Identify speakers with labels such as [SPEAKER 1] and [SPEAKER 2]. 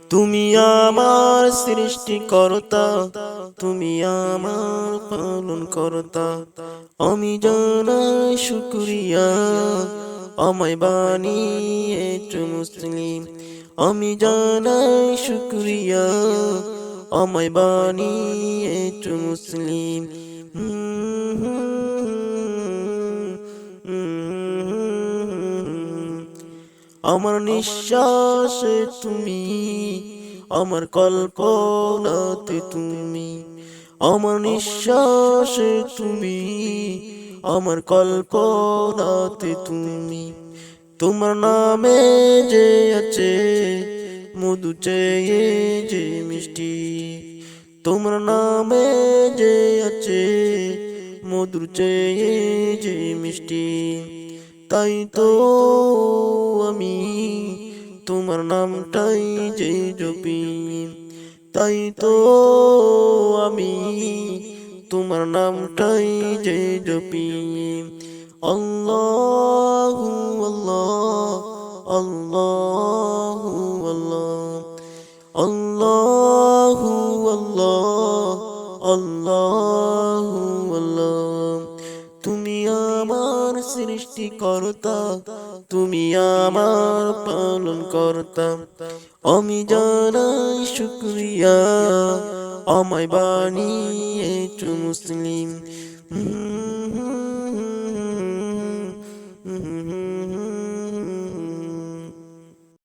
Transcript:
[SPEAKER 1] তুমি আমার সৃষ্টিকর্তা, তুমি আমার পালনকর্তা। আমি জানাই শুকরিয়া, আমায় বানিয়েছো মুসলিম। আমি জানাই শুকরিয়া, আমায় বানিয়েছো মুসলিম। আমার নিঃশ্বাসে তুমি, আমার কল্পনাতে তুমি। আমার নিঃশ্বাসে তুমি, আমার কল্পনাতে তুমি। তোমার নামে যে আছে মধু চেয়ে যে মিষ্টি, তোমার নামে যে আছে মধুর চেয়ে যে মিষ্টি। তাই তো আমি তোমার নামটাই যে জপি, তাই তো আমি তোমার নামটাই যে জপি। আল্লাহু আল্লাহ, আল্লাহু আল্লাহ, আল্লাহু আল্লাহ, আল্লাহু আল্লাহ। তুমি আমার সৃষ্টিকর্তা, তুমি আমার পালনকর্তা। আমি জানাই শুকরিয়া, আমায় বানিয়েছো মুসলিম।